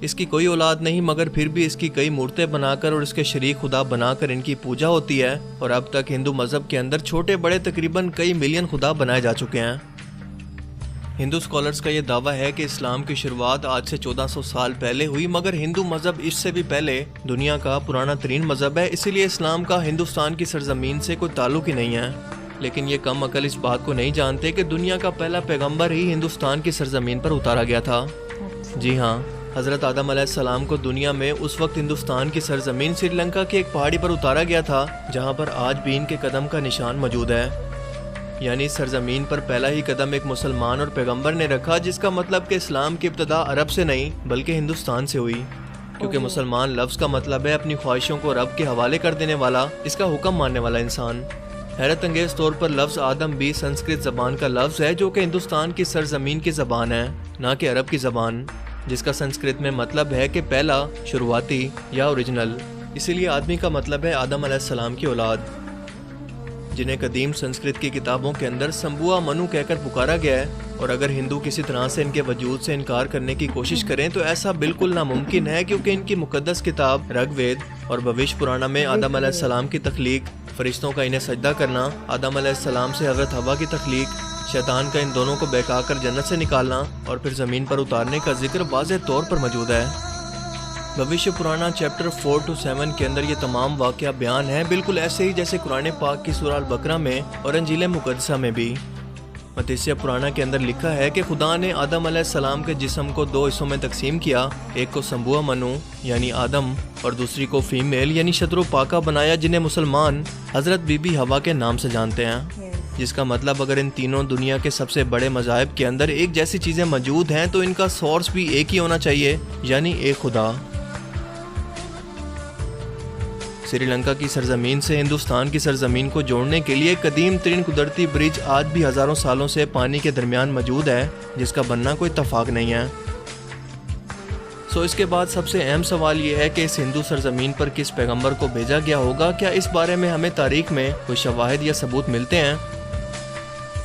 اس کی کوئی اولاد نہیں، مگر پھر بھی اس کی کئی مورتیں بنا کر اور اس کے شریک خدا بنا کر ان کی پوجا ہوتی ہے، اور اب تک ہندو مذہب کے اندر چھوٹے بڑے تقریباً کئی ملین خدا بنائے جا چکے ہیں۔ ہندو اسکالرز کا یہ دعویٰ ہے کہ اسلام کی شروعات آج سے 1400 سال پہلے ہوئی، مگر ہندو مذہب اس سے بھی پہلے دنیا کا پرانا ترین مذہب ہے، اسی لیے اسلام کا ہندوستان کی سرزمین سے کوئی تعلق ہی نہیں ہے۔ لیکن یہ کم عقل اس بات کو نہیں جانتے کہ دنیا کا پہلا پیغمبر ہی ہندوستان کی سرزمین پر اتارا گیا تھا۔ جی ہاں، حضرت آدم علیہ السلام کو دنیا میں اس وقت ہندوستان کی سرزمین سری لنکا کی ایک پہاڑی پر اتارا گیا تھا، جہاں پر آج بھی ان کے قدم کا نشان موجود ہے۔ یعنی سرزمین پر پہلا ہی قدم ایک مسلمان اور پیغمبر نے رکھا، جس کا مطلب کہ اسلام کی ابتدا عرب سے نہیں بلکہ ہندوستان سے ہوئی، کیونکہ مسلمان لفظ کا مطلب ہے اپنی خواہشوں کو رب کے حوالے کر دینے والا، اس کا حکم ماننے والا انسان۔ حیرت انگیز طور پر لفظ آدم بھی سنسکرت زبان کا لفظ ہے، جو کہ ہندوستان کی سرزمین کی زبان ہے، نہ کہ عرب کی زبان، جس کا سنسکرت میں مطلب ہے کہ پہلا، شروعاتی یا اوریجنل۔ اسی لیے آدمی کا مطلب ہے آدم علیہ السلام کی اولاد، جنہیں قدیم سنسکرت کی کتابوں کے اندر سمبوا منو کہہ کر پکارا گیا ہے، اور اگر ہندو کسی طرح سے ان کے وجود سے انکار کرنے کی کوشش کریں تو ایسا بالکل ناممکن ہے، کیونکہ ان کی مقدس کتاب رگ وید اور بھوش پرانا میں آدم علیہ السلام کی تخلیق، فرشتوں کا انہیں سجدہ کرنا، آدم علیہ السلام سے حضرت حوا کی تخلیق، شیطان کا ان دونوں کو بہکا کر جنت سے نکالنا اور پھر زمین پر اتارنے کا ذکر واضح طور پر موجود ہے۔ بھوش پرانا چیپٹر 4 to 7 کے اندر یہ تمام واقعہ بیان ہیں، بالکل ایسے ہی جیسے قرآن پاک کی سورہ البقرہ میں اور انجیل مقدسہ میں بھی۔ متیسیہ پرانا کے اندر لکھا ہے کہ خدا نے آدم علیہ السلام کے جسم کو 2 حصوں میں تقسیم کیا، ایک کو سمبوا منو یعنی آدم اور دوسری کو فیمیل یعنی شترو پاکا بنایا، جنہیں مسلمان حضرت بی بی حوا کے نام سے جانتے ہیں، جس کا مطلب اگر ان تینوں دنیا کے سب سے بڑے مذاہب کے اندر ایک جیسی چیزیں موجود ہیں تو ان کا سورس بھی ایک ہی ہونا چاہیے، یعنی ایک خدا۔ سری لنکا کی سرزمین سے ہندوستان کی سرزمین کو جوڑنے کے لیے قدیم ترین قدرتی برج آج بھی ہزاروں سالوں سے پانی کے درمیان موجود ہے، جس کا بننا کوئی اتفاق نہیں ہے۔ اس کے بعد سب سے اہم سوال یہ ہے کہ اس ہندو سرزمین پر کس پیغمبر کو بھیجا گیا ہوگا؟ کیا اس بارے میں ہمیں تاریخ میں کوئی شواہد یا ثبوت ملتے ہیں؟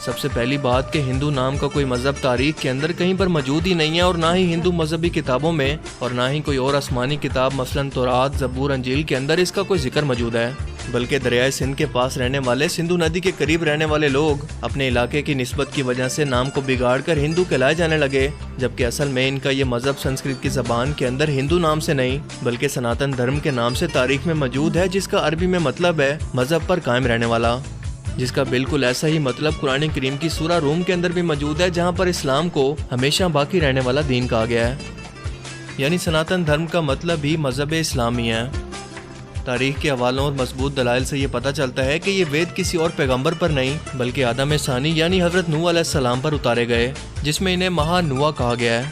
سب سے پہلی بات کہ ہندو نام کا کوئی مذہب تاریخ کے اندر کہیں پر موجود ہی نہیں ہے، اور نہ ہی ہندو مذہبی کتابوں میں اور نہ ہی کوئی اور آسمانی کتاب مثلاً تورات، زبور، انجیل کے اندر اس کا کوئی ذکر موجود ہے، بلکہ دریائے سندھ کے پاس رہنے والے، سندھو ندی کے قریب رہنے والے لوگ اپنے علاقے کی نسبت کی وجہ سے نام کو بگاڑ کر ہندو کہلائے جانے لگے، جبکہ اصل میں ان کا یہ مذہب سنسکرت کی زبان کے اندر ہندو نام سے نہیں بلکہ سناتن دھرم کے نام سے تاریخ میں موجود ہے، جس کا عربی میں مطلب ہے مذہب پر قائم رہنے والا، جس کا بالکل ایسا ہی مطلب قرآن کریم کی سورہ روم کے اندر بھی موجود ہے، جہاں پر اسلام کو ہمیشہ باقی رہنے والا دین کہا گیا ہے۔ یعنی سناتن دھرم کا مطلب ہی مذہب اسلامی ہے۔ تاریخ کے حوالوں اور مضبوط دلائل سے یہ پتہ چلتا ہے کہ یہ وید کسی اور پیغمبر پر نہیں بلکہ آدم ثانی یعنی حضرت نوح علیہ السلام پر اتارے گئے، جس میں انہیں مہا نوح کہا گیا ہے۔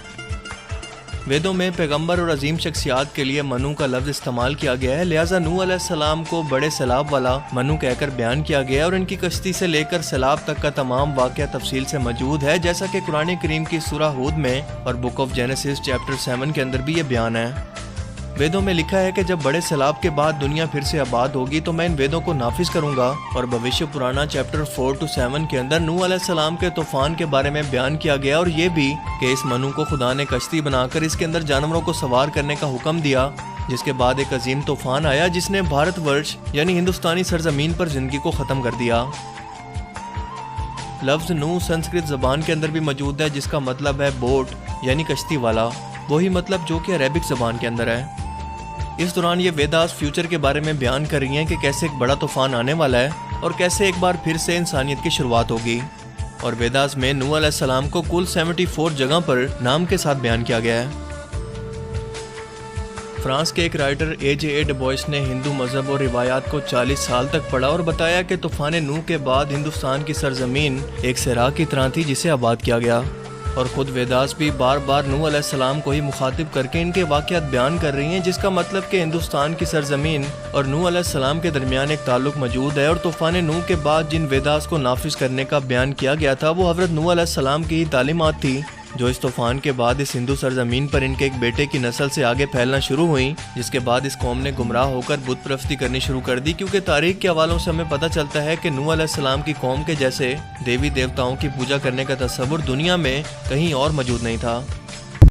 ویدوں میں پیغمبر اور عظیم شخصیات کے لیے منو کا لفظ استعمال کیا گیا ہے، لہٰذا نوح علیہ السلام کو بڑے سیلاب والا منو کہہ کر بیان کیا گیا، اور ان کی کشتی سے لے کر سیلاب تک کا تمام واقعہ تفصیل سے موجود ہے، جیسا کہ قرآن کریم کی سورہ ہود میں اور بک آف جینیسس چیپٹر 7 کے اندر بھی یہ بیان ہے۔ ویدوں میں لکھا ہے کہ جب بڑے سیلاب کے بعد دنیا پھر سے آباد ہوگی تو میں ان ویدوں کو نافذ کروں گا، اور بھوش پرانا چیپٹر 4 to 7 کے اندر نوح علیہ السلام کے طوفان کے بارے میں بیان کیا گیا، اور یہ بھی کہ اس منو کو خدا نے کشتی بنا کر اس کے اندر جانوروں کو سوار کرنے کا حکم دیا، جس کے بعد ایک عظیم طوفان آیا جس نے بھارت ورش یعنی ہندوستانی سرزمین پر زندگی کو ختم کر دیا۔ لفظ نوح سنسکرت زبان کے اندر بھی موجود ہے، جس کا مطلب ہے بوٹ یعنی کشتی والا، وہی مطلب جو کہ عربک زبان کے اندر ہے۔ اس دوران یہ ویداز فیوچر کے بارے میں بیان کر رہی ہیں کہ کیسے ایک بڑا طوفان آنے والا ہے اور کیسے ایک بار پھر سے انسانیت کی شروعات ہوگی، اور ویداز میں نوح علیہ السلام کو کل 74 جگہ پر نام کے ساتھ بیان کیا گیا ہے۔ فرانس کے ایک رائٹر AJ ڈبوئس نے ہندو مذہب اور روایات کو 40 سال تک پڑھا اور بتایا کہ طوفان نوح کے بعد ہندوستان کی سرزمین ایک صحرا کی طرح تھی جسے آباد کیا گیا، اور خود ویداس بھی بار بار نوح علیہ السلام کو ہی مخاطب کر کے ان کے واقعات بیان کر رہی ہیں، جس کا مطلب کہ ہندوستان کی سرزمین اور نوح علیہ السلام کے درمیان ایک تعلق موجود ہے، اور طوفان نوح کے بعد جن ویداس کو نافذ کرنے کا بیان کیا گیا تھا وہ حضرت نوح علیہ السلام کی ہی تعلیمات تھی، جو اس طوفان کے بعد اس ہندو سرزمین پر ان کے ایک بیٹے کی نسل سے آگے پھیلنا شروع ہوئیں، جس کے بعد اس قوم نے گمراہ ہو کر بت پرستی کرنی شروع کر دی، کیونکہ تاریخ کے حوالوں سے ہمیں پتہ چلتا ہے کہ نوح علیہ السلام کی قوم کے جیسے دیوی دیوتاؤں کی پوجا کرنے کا تصور دنیا میں کہیں اور موجود نہیں تھا۔